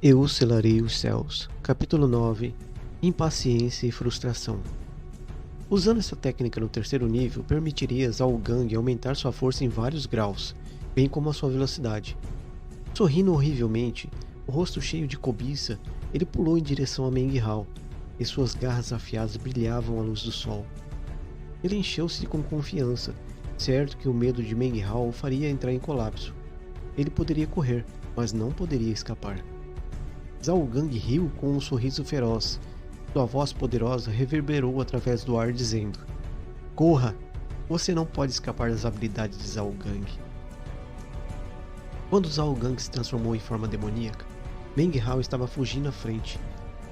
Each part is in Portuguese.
Eu selarei os céus. Capítulo 9. Impaciência e frustração. Usando essa técnica no terceiro nível, permitiria a Zhao Gang aumentar sua força em vários graus, bem como a sua velocidade. Sorrindo horrivelmente, o rosto cheio de cobiça, ele pulou em direção a Meng Hao, e suas garras afiadas brilhavam à luz do sol. Ele encheu-se com confiança, certo que o medo de Meng Hao o faria entrar em colapso. Ele poderia correr, mas não poderia escapar. Zhao Gang riu com um sorriso feroz. Sua voz poderosa reverberou através do ar dizendo: "Corra! Você não pode escapar das habilidades de Zhao Gang." Quando Zhao Gang se transformou em forma demoníaca, Meng Hao estava fugindo à frente.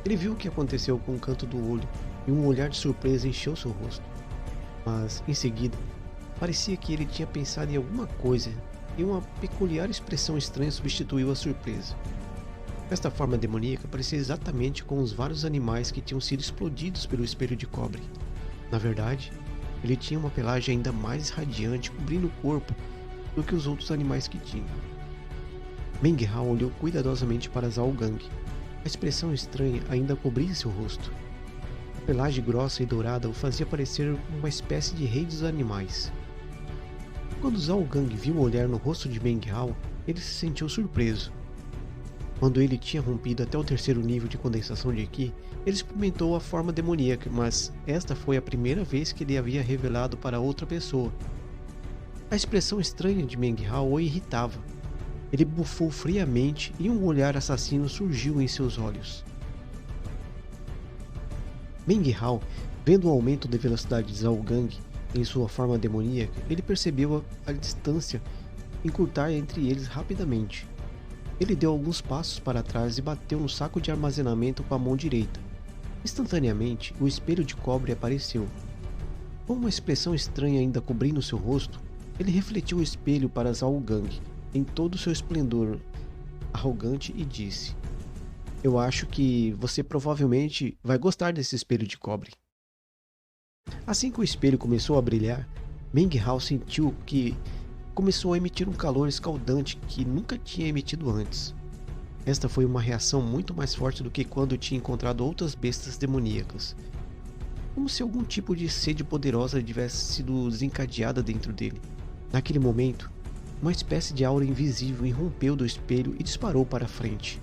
Ele viu o que aconteceu com o canto do olho e um olhar de surpresa encheu seu rosto. Mas, em seguida, parecia que ele tinha pensado em alguma coisa e uma peculiar expressão estranha substituiu a surpresa. Esta forma demoníaca parecia exatamente com os vários animais que tinham sido explodidos pelo espelho de cobre. Na verdade, ele tinha uma pelagem ainda mais radiante cobrindo o corpo do que os outros animais que tinha. Meng Hao olhou cuidadosamente para Zhao Gang. A expressão estranha ainda cobria seu rosto. A pelagem grossa e dourada o fazia parecer uma espécie de rei dos animais. Quando Zhao Gang viu o olhar no rosto de Meng Hao, ele se sentiu surpreso. Quando ele tinha rompido até o terceiro nível de condensação de Qi, ele experimentou a forma demoníaca, mas esta foi a primeira vez que ele havia revelado para outra pessoa. A expressão estranha de Meng Hao o irritava. Ele bufou friamente e um olhar assassino surgiu em seus olhos. Meng Hao, vendo o aumento da velocidade de Zhao Gang em sua forma demoníaca, ele percebeu a distância encurtar entre eles rapidamente. Ele deu alguns passos para trás e bateu no saco de armazenamento com a mão direita. Instantaneamente, o espelho de cobre apareceu. Com uma expressão estranha ainda cobrindo seu rosto, ele refletiu o espelho para Zhao Gang em todo o seu esplendor arrogante e disse: "Eu acho que você provavelmente vai gostar desse espelho de cobre." Assim que o espelho começou a brilhar, Meng Hao sentiu que começou a emitir um calor escaldante que nunca tinha emitido antes. Esta foi uma reação muito mais forte do que quando tinha encontrado outras bestas demoníacas. Como se algum tipo de sede poderosa tivesse sido desencadeada dentro dele. Naquele momento, uma espécie de aura invisível irrompeu do espelho e disparou para a frente.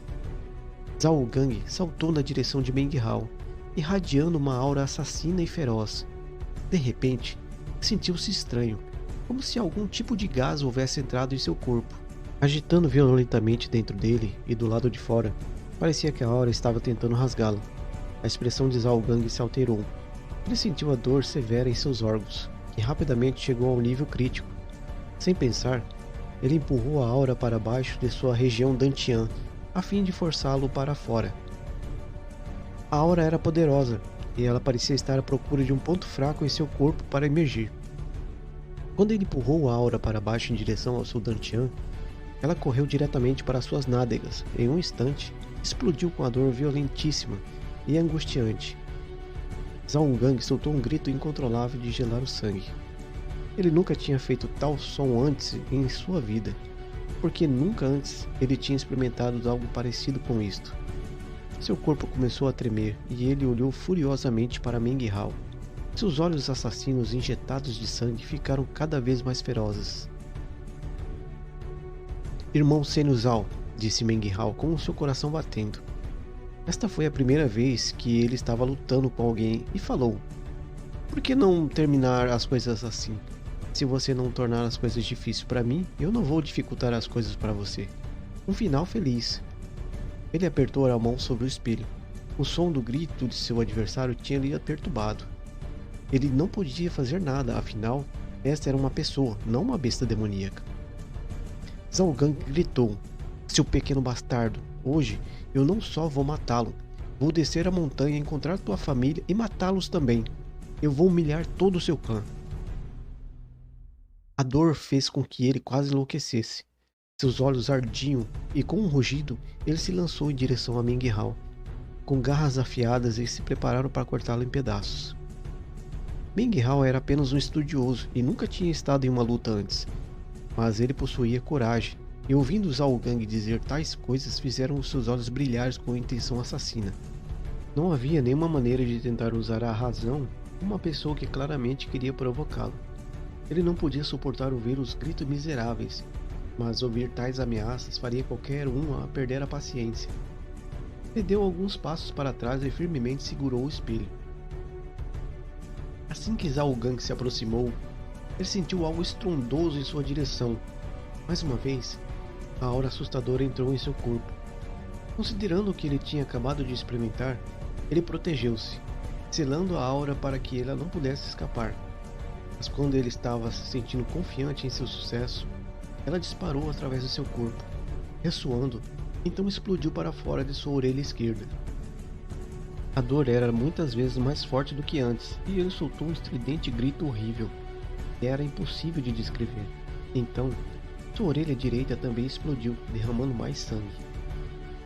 Zhao Gang saltou na direção de Meng Hao, irradiando uma aura assassina e feroz. De repente, sentiu-se estranho, como se algum tipo de gás houvesse entrado em seu corpo. Agitando violentamente dentro dele e do lado de fora, parecia que a aura estava tentando rasgá-lo. A expressão de Zhao Gang se alterou. Ele sentiu a dor severa em seus órgãos, que rapidamente chegou ao nível crítico. Sem pensar, ele empurrou a aura para baixo de sua região dantian, a fim de forçá-lo para fora. A aura era poderosa, e ela parecia estar à procura de um ponto fraco em seu corpo para emergir. Quando ele empurrou a aura para baixo em direção ao seu dantian, ela correu diretamente para suas nádegas. Em um instante, explodiu com a dor violentíssima e angustiante. Zhao Gang soltou um grito incontrolável de gelar o sangue. Ele nunca tinha feito tal som antes em sua vida, porque nunca antes ele tinha experimentado algo parecido com isto. Seu corpo começou a tremer e ele olhou furiosamente para Meng Hao. Seus olhos assassinos injetados de sangue ficaram cada vez mais ferozes. "Irmão Senuzal", disse Meng Hao com o seu coração batendo. Esta foi a primeira vez que ele estava lutando com alguém e falou: "Por que não terminar as coisas assim? Se você não tornar as coisas difíceis para mim, eu não vou dificultar as coisas para você. Um final feliz." Ele apertou a mão sobre o espelho. O som do grito de seu adversário tinha lhe perturbado. Ele não podia fazer nada, afinal, esta era uma pessoa, não uma besta demoníaca. Zhao Gang gritou: "Seu pequeno bastardo, hoje eu não só vou matá-lo, vou descer a montanha, encontrar tua família e matá-los também. Eu vou humilhar todo o seu clã." A dor fez com que ele quase enlouquecesse. Seus olhos ardiam e com um rugido ele se lançou em direção a Meng Hao. Com garras afiadas eles se prepararam para cortá-lo em pedaços. Meng Hao era apenas um estudioso e nunca tinha estado em uma luta antes, mas ele possuía coragem E ouvindo Zhao Gang dizer tais coisas fizeram os seus olhos brilhar com intenção assassina. Não havia nenhuma maneira de tentar usar a razão com uma pessoa que claramente queria provocá-lo. Ele não podia suportar ouvir os gritos miseráveis, mas ouvir tais ameaças faria qualquer um a perder a paciência. Ele deu alguns passos para trás e firmemente segurou o espelho. Assim que Zhao Gang se aproximou, ele sentiu algo estrondoso em sua direção. Mais uma vez, a aura assustadora entrou em seu corpo. Considerando o que ele tinha acabado de experimentar, ele protegeu-se, selando a aura para que ela não pudesse escapar. Mas quando ele estava se sentindo confiante em seu sucesso, ela disparou através do seu corpo, ressoando, então explodiu para fora de sua orelha esquerda. A dor era muitas vezes mais forte do que antes, e ele soltou um estridente grito horrível. Era impossível de descrever. Então, sua orelha direita também explodiu, derramando mais sangue.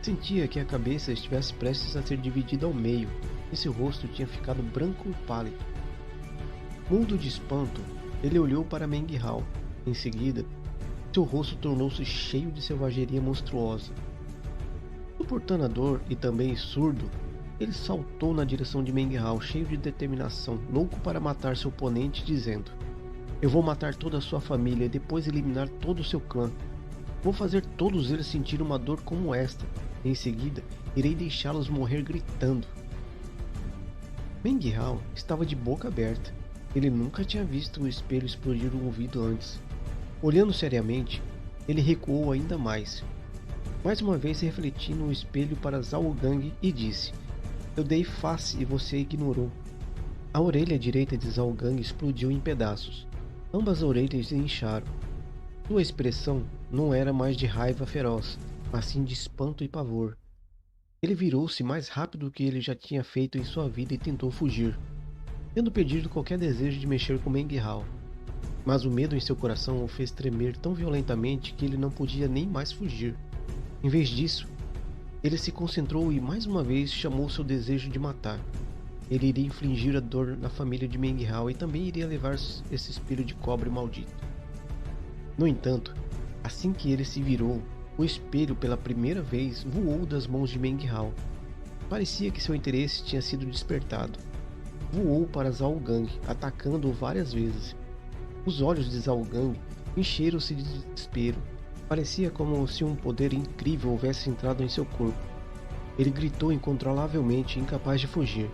Sentia que a cabeça estivesse prestes a ser dividida ao meio, e seu rosto tinha ficado branco e pálido. Mudo de espanto, ele olhou para Meng Hao. Em seguida, seu rosto tornou-se cheio de selvageria monstruosa. Suportando a dor e também surdo, ele saltou na direção de Meng Hao, cheio de determinação, louco para matar seu oponente, dizendo: "Eu vou matar toda a sua família e depois eliminar todo o seu clã. Vou fazer todos eles sentir uma dor como esta. Em seguida, irei deixá-los morrer gritando." Meng Hao estava de boca aberta. Ele nunca tinha visto o espelho explodir um ouvido antes. Olhando seriamente, ele recuou ainda mais. Mais uma vez refletindo no espelho para Zhao Gang e disse: "Eu dei face e você ignorou." A orelha direita de Zhao Gang explodiu em pedaços. Ambas as orelhas incharam. Sua expressão não era mais de raiva feroz, mas sim de espanto e pavor. Ele virou-se mais rápido do que ele já tinha feito em sua vida e tentou fugir, tendo perdido qualquer desejo de mexer com Meng Hao. Mas o medo em seu coração o fez tremer tão violentamente que ele não podia nem mais fugir. Em vez disso, ele se concentrou e mais uma vez chamou seu desejo de matar. Ele iria infligir a dor na família de Meng Hao e também iria levar esse espelho de cobre maldito. No entanto, assim que ele se virou, o espelho pela primeira vez voou das mãos de Meng Hao. Parecia que seu interesse tinha sido despertado. Voou para Zhao Gang, atacando-o várias vezes. Os olhos de Zhao Gang encheram-se de desespero. Parecia como se um poder incrível houvesse entrado em seu corpo. Ele gritou incontrolavelmente, incapaz de fugir.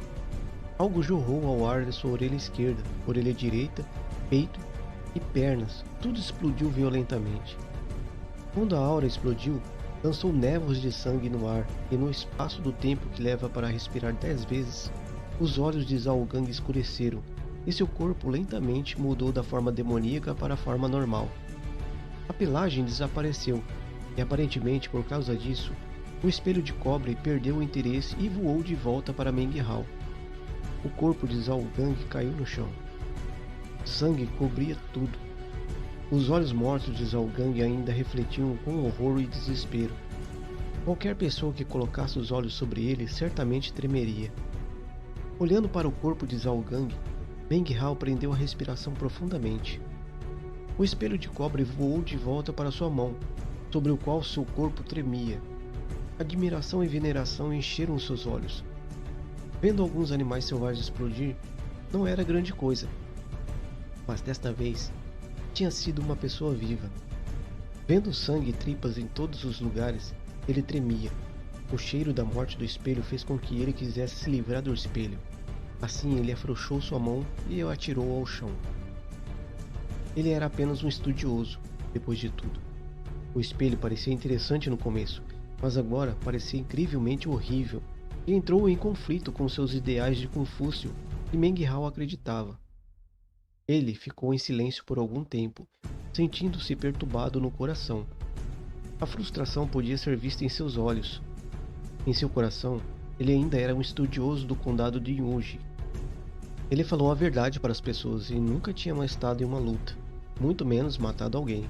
Algo jorrou ao ar de sua orelha esquerda, orelha direita, peito e pernas. Tudo explodiu violentamente. Quando a aura explodiu, lançou névoas de sangue no ar, e no espaço do tempo que leva para respirar 10 vezes, os olhos de Zhao Gang escureceram, e seu corpo lentamente mudou da forma demoníaca para a forma normal. A pelagem desapareceu, e aparentemente por causa disso, o espelho de cobre perdeu o interesse e voou de volta para Meng Hao. O corpo de Zhao Gang caiu no chão. Sangue cobria tudo. Os olhos mortos de Zhao Gang ainda refletiam com horror e desespero. Qualquer pessoa que colocasse os olhos sobre ele certamente tremeria. Olhando para o corpo de Zhao Gang, Meng Hao prendeu a respiração profundamente. O espelho de cobre voou de volta para sua mão, sobre o qual seu corpo tremia. Admiração e veneração encheram seus olhos. Vendo alguns animais selvagens explodir, não era grande coisa. Mas desta vez, tinha sido uma pessoa viva. Vendo sangue e tripas em todos os lugares, ele tremia. O cheiro da morte do espelho fez com que ele quisesse se livrar do espelho. Assim ele afrouxou sua mão e o atirou ao chão. Ele era apenas um estudioso, depois de tudo. O espelho parecia interessante no começo, mas agora parecia incrivelmente horrível e entrou em conflito com seus ideais de Confúcio que Meng Hao acreditava. Ele ficou em silêncio por algum tempo, sentindo-se perturbado no coração. A frustração podia ser vista em seus olhos. Em seu coração, ele ainda era um estudioso do condado de Yuji. Ele falou a verdade para as pessoas e nunca tinha mais estado em uma luta, muito menos matado alguém.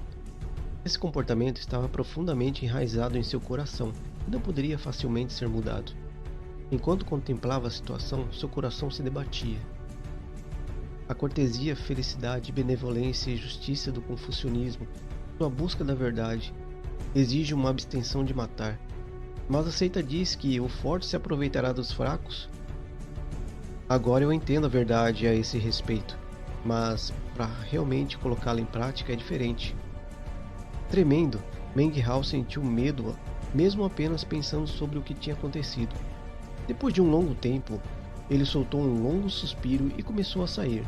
Esse comportamento estava profundamente enraizado em seu coração e não poderia facilmente ser mudado. Enquanto contemplava a situação, seu coração se debatia. A cortesia, felicidade, benevolência e justiça do confucionismo, sua busca da verdade, exige uma abstenção de matar. Mas a seita diz que o forte se aproveitará dos fracos. Agora eu entendo a verdade a esse respeito, mas para realmente colocá-la em prática é diferente. Tremendo, Meng Hao sentiu medo, mesmo apenas pensando sobre o que tinha acontecido. Depois de um longo tempo, ele soltou um longo suspiro e começou a sair.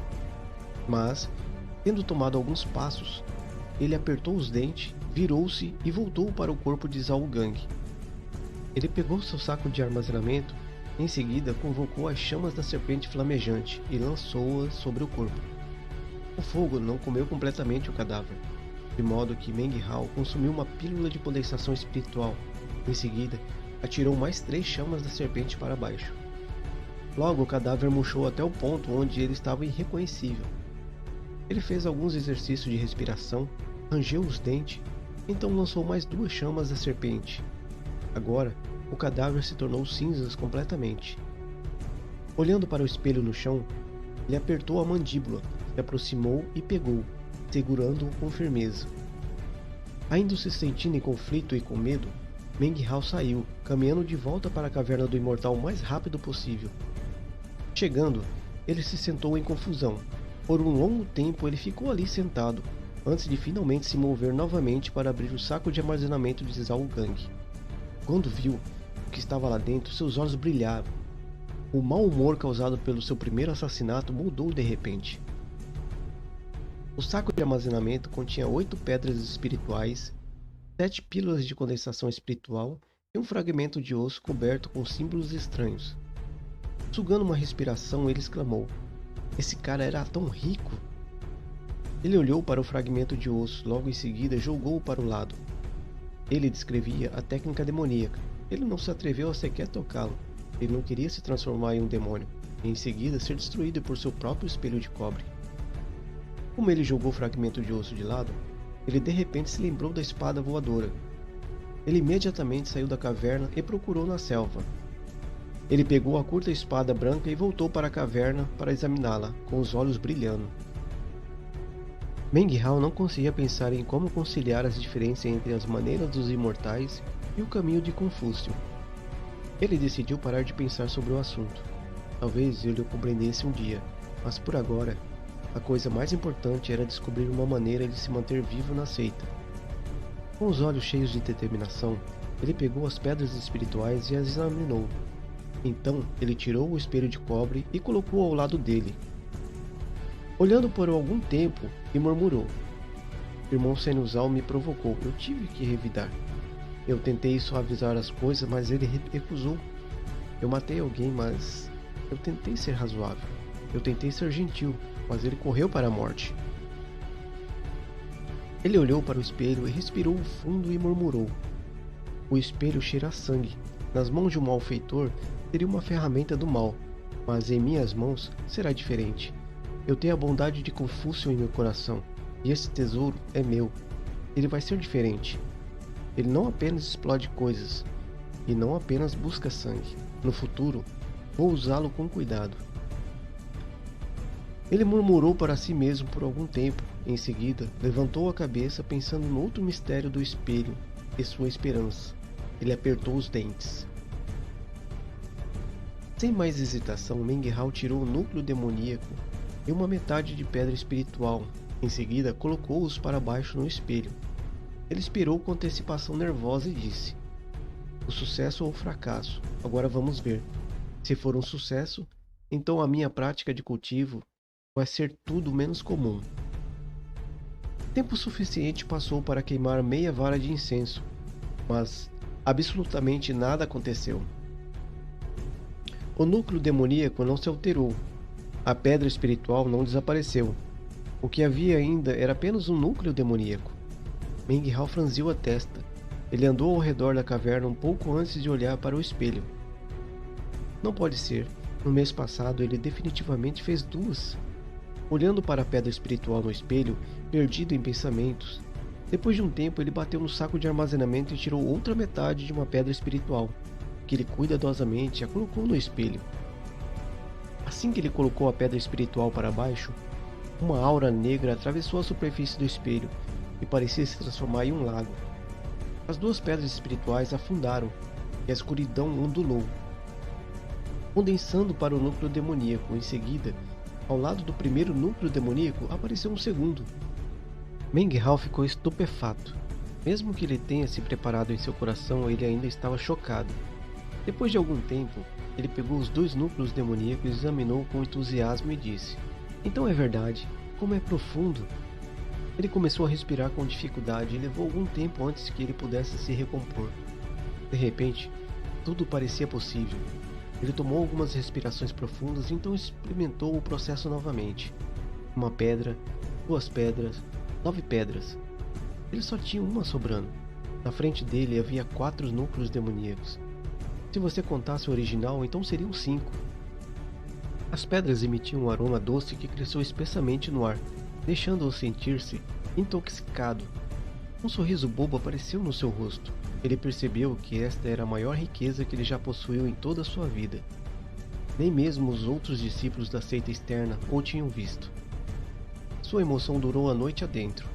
Mas, tendo tomado alguns passos, ele apertou os dentes, virou-se e voltou para o corpo de Zhao Gang. Ele pegou seu saco de armazenamento, em seguida convocou as chamas da serpente flamejante e lançou-as sobre o corpo. O fogo não comeu completamente o cadáver, de modo que Meng Hao consumiu uma pílula de condensação espiritual. Em seguida, atirou mais 3 chamas da serpente para baixo. Logo, o cadáver murchou até o ponto onde ele estava irreconhecível. Ele fez alguns exercícios de respiração, rangeu os dentes, então lançou mais 2 chamas da serpente. Agora, o cadáver se tornou cinzas completamente. Olhando para o espelho no chão, ele apertou a mandíbula, se aproximou e pegou, segurando-o com firmeza. Ainda se sentindo em conflito e com medo, Meng Hao saiu, caminhando de volta para a caverna do imortal o mais rápido possível. Chegando, ele se sentou em confusão. Por um longo tempo ele ficou ali sentado, antes de finalmente se mover novamente para abrir o saco de armazenamento de Zhao Gang. Quando viu o que estava lá dentro, seus olhos brilhavam. O mau humor causado pelo seu primeiro assassinato mudou de repente. O saco de armazenamento continha 8 pedras espirituais, 7 pílulas de condensação espiritual e um fragmento de osso coberto com símbolos estranhos. Sugando uma respiração, ele exclamou: "Esse cara era tão rico!" Ele olhou para o fragmento de osso, logo em seguida jogou-o para o lado. Ele descrevia a técnica demoníaca. Ele não se atreveu a sequer tocá-lo. Ele não queria se transformar em um demônio, e em seguida ser destruído por seu próprio espelho de cobre. Como ele jogou o fragmento de osso de lado, ele de repente se lembrou da espada voadora. Ele imediatamente saiu da caverna e procurou na selva. Ele pegou a curta espada branca e voltou para a caverna para examiná-la, com os olhos brilhando. Meng Hao não conseguia pensar em como conciliar as diferenças entre as maneiras dos imortais e o caminho de Confúcio. Ele decidiu parar de pensar sobre o assunto. Talvez ele o compreendesse um dia, mas por agora, a coisa mais importante era descobrir uma maneira de se manter vivo na seita. Com os olhos cheios de determinação, ele pegou as pedras espirituais e as examinou. Então, ele tirou o espelho de cobre e colocou ao lado dele. Olhando por algum tempo, e murmurou: "Irmão Senuzal me provocou, eu tive que revidar. Eu tentei suavizar as coisas, mas ele recusou. Eu matei alguém, mas eu tentei ser razoável. Eu tentei ser gentil, mas ele correu para a morte." Ele olhou para o espelho e respirou fundo e murmurou: "O espelho cheira a sangue. Nas mãos de um malfeitor seria uma ferramenta do mal, mas em minhas mãos será diferente. Eu tenho a bondade de Confúcio em meu coração, e esse tesouro é meu. Ele vai ser diferente. Ele não apenas explode coisas, e não apenas busca sangue. No futuro, vou usá-lo com cuidado." Ele murmurou para si mesmo por algum tempo. Em seguida, levantou a cabeça pensando no outro mistério do espelho e sua esperança. Ele apertou os dentes. Sem mais hesitação, Meng Hao tirou o núcleo demoníaco e uma metade de pedra espiritual. Em seguida, colocou-os para baixo no espelho. Ele esperou com antecipação nervosa e disse: "O sucesso ou o fracasso? Agora vamos ver. Se for um sucesso, então a minha prática de cultivo vai ser tudo menos comum." Tempo suficiente passou para queimar meia vara de incenso, mas absolutamente nada aconteceu. O núcleo demoníaco não se alterou. A pedra espiritual não desapareceu. O que havia ainda era apenas um núcleo demoníaco. Meng Hao franziu a testa. Ele andou ao redor da caverna um pouco antes de olhar para o espelho. Não pode ser. No mês passado ele definitivamente fez 2. Olhando para a pedra espiritual no espelho, perdido em pensamentos, depois de um tempo ele bateu no saco de armazenamento e tirou outra metade de uma pedra espiritual, que ele cuidadosamente a colocou no espelho. Assim que ele colocou a pedra espiritual para baixo, uma aura negra atravessou a superfície do espelho e parecia se transformar em um lago. As duas pedras espirituais afundaram e a escuridão ondulou, condensando para o núcleo demoníaco. Em seguida, ao lado do primeiro núcleo demoníaco, apareceu um segundo. Meng Hao ficou estupefato. Mesmo que ele tenha se preparado em seu coração, ele ainda estava chocado. Depois de algum tempo, ele pegou os dois núcleos demoníacos e examinou com entusiasmo e disse: "Então é verdade, como é profundo." Ele começou a respirar com dificuldade e levou algum tempo antes que ele pudesse se recompor. De repente, tudo parecia possível. Ele tomou algumas respirações profundas e então experimentou o processo novamente. Uma pedra, 2 pedras, 9 pedras. Ele só tinha uma sobrando. Na frente dele havia 4 núcleos demoníacos. Se você contasse o original, então seriam 5. As pedras emitiam um aroma doce que cresceu espessamente no ar, deixando-o sentir-se intoxicado. Um sorriso bobo apareceu no seu rosto. Ele percebeu que esta era a maior riqueza que ele já possuiu em toda a sua vida. Nem mesmo os outros discípulos da seita externa o tinham visto. Sua emoção durou a noite adentro.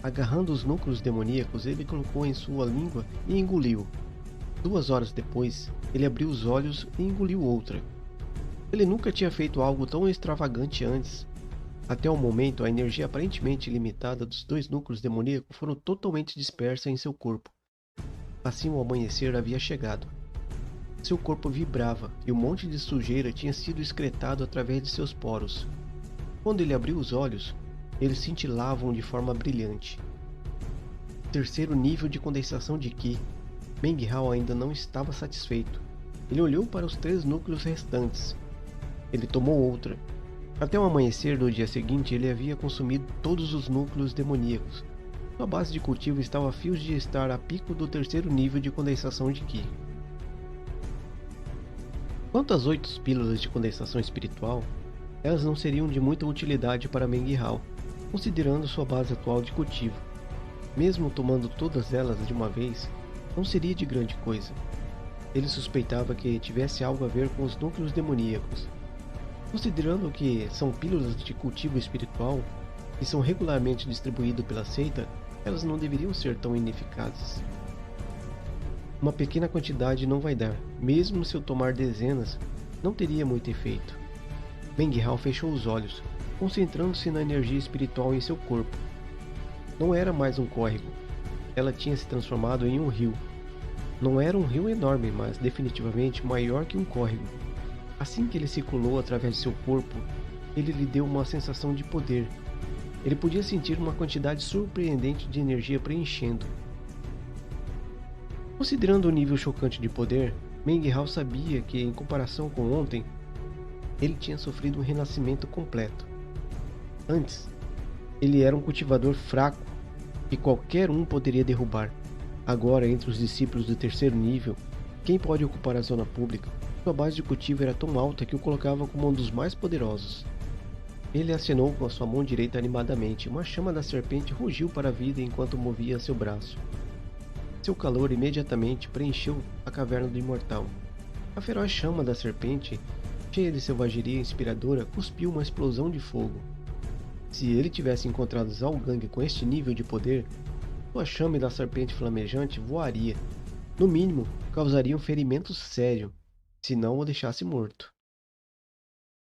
Agarrando os núcleos demoníacos, ele colocou em sua língua e engoliu. 2 horas depois, ele abriu os olhos e engoliu outra. Ele nunca tinha feito algo tão extravagante antes. Até o momento, a energia aparentemente ilimitada dos 2 núcleos demoníacos foram totalmente dispersa em seu corpo. Assim o amanhecer havia chegado. Seu corpo vibrava e um monte de sujeira tinha sido excretado através de seus poros. Quando ele abriu os olhos, eles cintilavam de forma brilhante. Terceiro nível de condensação de Qi. Meng Hao ainda não estava satisfeito. Ele olhou para os 3 núcleos restantes. Ele tomou outra. Até o amanhecer do dia seguinte, ele havia consumido todos os núcleos demoníacos. Sua base de cultivo estava a fios de estar a pico do terceiro nível de condensação de Qi. Quanto às 8 pílulas de condensação espiritual, elas não seriam de muita utilidade para Meng Hao, considerando sua base atual de cultivo. Mesmo tomando todas elas de uma vez, não seria de grande coisa. Ele suspeitava que tivesse algo a ver com os núcleos demoníacos. Considerando que são pílulas de cultivo espiritual e são regularmente distribuídas pela seita, elas não deveriam ser tão ineficazes. Uma pequena quantidade não vai dar, mesmo se eu tomar dezenas, não teria muito efeito. Meng Hao fechou os olhos, concentrando-se na energia espiritual em seu corpo. Não era mais um córrego, ela tinha se transformado em um rio. Não era um rio enorme, mas definitivamente maior que um córrego. Assim que ele circulou através de seu corpo, ele lhe deu uma sensação de poder. Ele podia sentir uma quantidade surpreendente de energia preenchendo. Considerando o nível chocante de poder, Meng Hao sabia que, em comparação com ontem, ele tinha sofrido um renascimento completo. Antes, ele era um cultivador fraco que qualquer um poderia derrubar. Agora, entre os discípulos do terceiro nível, quem pode ocupar a zona pública? Sua base de cultivo era tão alta que o colocava como um dos mais poderosos. Ele acenou com a sua mão direita animadamente. Uma chama da serpente rugiu para a vida enquanto movia seu braço. Seu calor imediatamente preencheu a caverna do imortal. A feroz chama da serpente, cheia de selvageria inspiradora, cuspiu uma explosão de fogo. Se ele tivesse encontrado Zhao Gang com este nível de poder, sua chama da serpente flamejante voaria. No mínimo, causaria um ferimento sério, se não o deixasse morto.